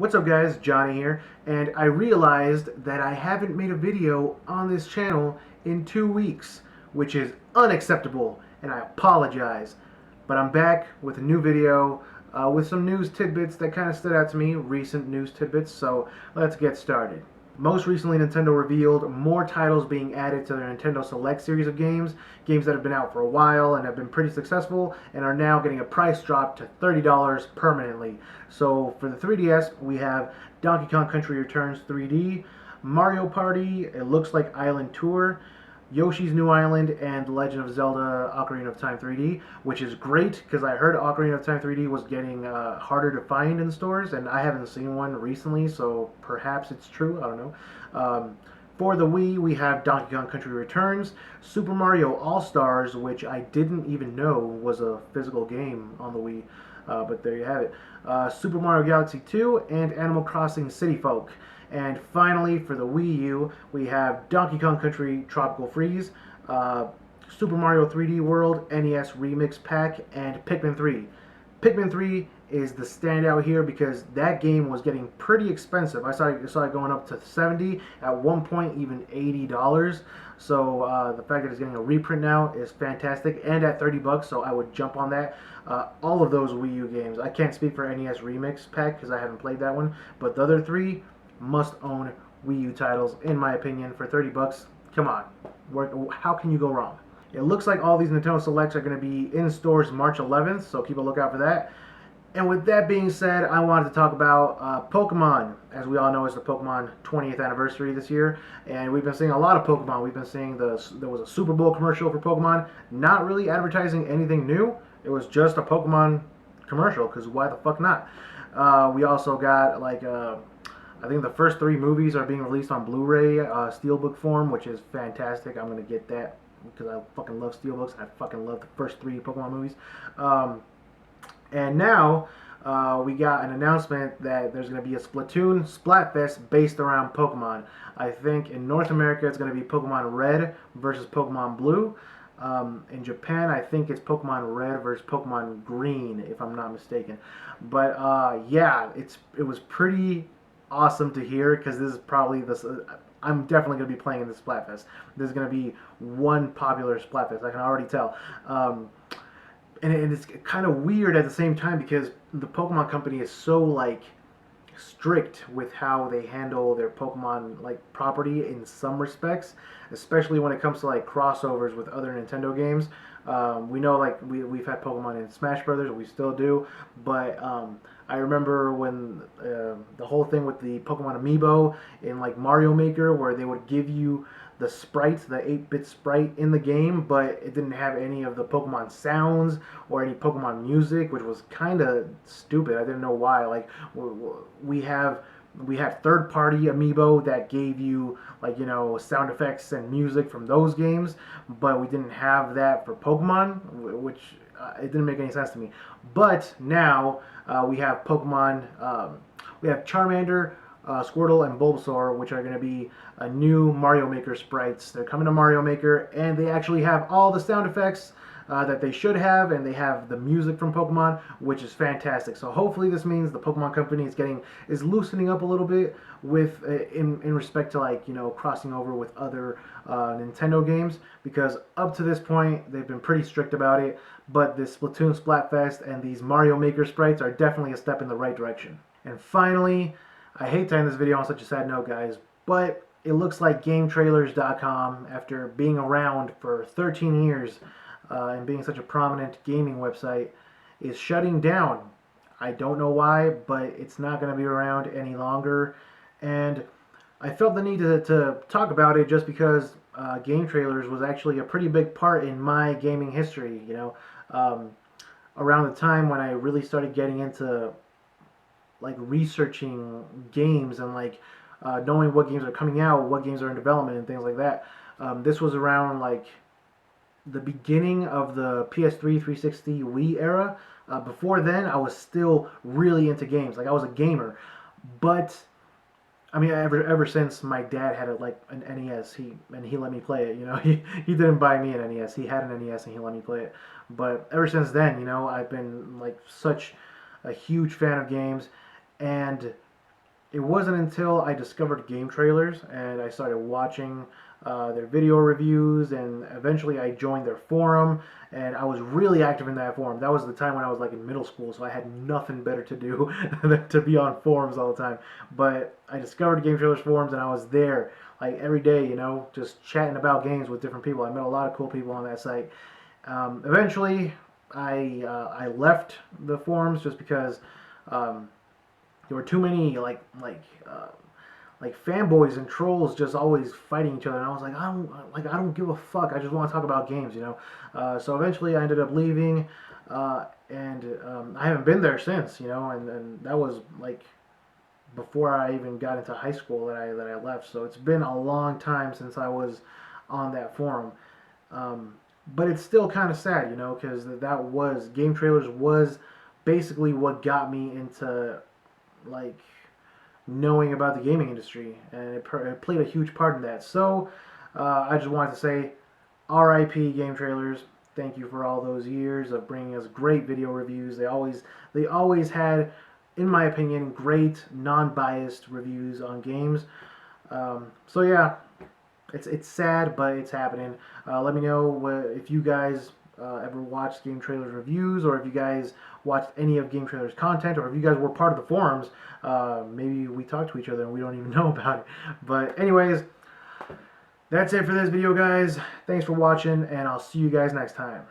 What's up guys, Johnny here, and I realized that I haven't made a video on this channel in 2 weeks, which is unacceptable, and I apologize. But I'm back with a new video with some news tidbits that kind of stood out to me, recent news tidbits, so let's get started. Most recently, Nintendo revealed more titles being added to their Nintendo Select series of games, games that have been out for a while and have been pretty successful, and are now getting a price drop to $30 permanently. So for the 3DS, we have Donkey Kong Country Returns 3D, Mario Party, it looks like Island Tour, Yoshi's New Island, and Legend of Zelda Ocarina of Time 3D, which is great because I heard Ocarina of Time 3D was getting harder to find in stores, and I haven't seen one recently, so perhaps it's true. I don't know. For the Wii, we have Donkey Kong Country Returns, Super Mario All-Stars, which I didn't even know was a physical game on the Wii, but there you have it. Super Mario Galaxy 2, and Animal Crossing City Folk. And finally, for the Wii U, we have Donkey Kong Country Tropical Freeze, Super Mario 3D World NES Remix Pack, and Pikmin 3. Pikmin 3 is the standout here because that game was getting pretty expensive. I saw it going up to 70, at one point even $80. So the fact that it's getting a reprint now is fantastic, and at 30 bucks, so I would jump on that. All of those Wii U games. I can't speak for NES Remix Pack because I haven't played that one, but the other three must-own Wii U titles, in my opinion, for 30 bucks. Come on, how can you go wrong? It looks like all these Nintendo Selects are going to be in stores March 11th, so keep a lookout for that. And with that being said, I wanted to talk about Pokemon. As we all know, it's the Pokemon 20th anniversary this year, and we've been seeing a lot of Pokemon. We've been seeing there was a Super Bowl commercial for Pokemon, not really advertising anything new. It was just a Pokemon commercial, because why the fuck not? We also got like I think the first 3 movies are being released on Blu-ray Steelbook form, which is fantastic. I'm gonna get that because I fucking love Steelbooks. I fucking love the first 3 Pokemon movies. And now we got an announcement that there's going to be a Splatoon Splatfest based around Pokemon. I think in North America it's going to be Pokemon Red versus Pokemon Blue. In Japan, I think it's Pokemon Red versus Pokemon Green, if I'm not mistaken. But yeah, it was pretty awesome to hear because this is probably this. I'm definitely going to be playing in the Splatfest. This is going to be one popular Splatfest. I can already tell. And it's kind of weird at the same time because the Pokemon Company is so like strict with how they handle their Pokemon like property in some respects, especially when it comes to like crossovers with other Nintendo games. We know like we've had Pokemon in Smash Brothers, we still do, but I remember when the whole thing with the Pokemon Amiibo in like Mario Maker, where they would give you the sprite, the 8-bit sprite in the game, but it didn't have any of the Pokemon sounds or any Pokemon music, which was kind of stupid. I didn't know why. Like we have third-party amiibo that gave you like sound effects and music from those games, but we didn't have that for Pokemon, which it didn't make any sense to me. But now we have Pokemon. We have Charmander, Squirtle, and Bulbasaur, which are going to be new Mario Maker sprites. They're coming to Mario Maker, and they actually have all the sound effects that they should have, and they have the music from Pokemon, which is fantastic. So hopefully this means the Pokemon Company is loosening up a little bit with in respect to like crossing over with other Nintendo games, because up to this point they've been pretty strict about it. But this Splatoon Splatfest and these Mario Maker sprites are definitely a step in the right direction. And finally, I hate to end this video on such a sad note, guys, but it looks like Gametrailers.com, after being around for 13 years and being such a prominent gaming website, is shutting down. I don't know why, but it's not going to be around any longer. And I felt the need to talk about it just because Gametrailers was actually a pretty big part in my gaming history. Around the time when I really started getting into like researching games and like knowing what games are coming out, what games are in development, and things like that. This was around like the beginning of the PS3, 360, Wii era. Before then, I was still really into games. Like I was a gamer, but I mean, ever since my dad had an NES, he let me play it. He didn't buy me an NES. He had an NES and he let me play it. But ever since then, I've been like such a huge fan of games, and it wasn't until I discovered Gametrailers and I started watching their video reviews, and eventually I joined their forum, and I was really active in that forum. That was the time when I was like in middle school, so I had nothing better to do than to be on forums all the time. But I discovered Gametrailers forums, and I was there like every day, you know, just chatting about games with different people. I met a lot of cool people on that site. Eventually, I left the forums just because um, there were too many like fanboys and trolls just always fighting each other, and I was like, I don't give a fuck. I just want to talk about games, you know. So eventually, I ended up leaving, and I haven't been there since, you know. And that was like before I even got into high school that I left. So it's been a long time since I was on that forum. Um, but it's still kind of sad, you know, because that was Gametrailers was basically what got me into like knowing about the gaming industry, and it played a huge part in that. So I just wanted to say, R.I.P. Gametrailers. Thank you for all those years of bringing us great video reviews. They always had, in my opinion, great non-biased reviews on games. So yeah, it's sad, but it's happening. Let me know if you guys ever watched Gametrailers reviews, or if you guys watched any of Gametrailers content, or if you guys were part of the forums. Maybe we talk to each other and we don't even know about it. But anyways, that's it for this video, guys. Thanks for watching, and I'll see you guys next time.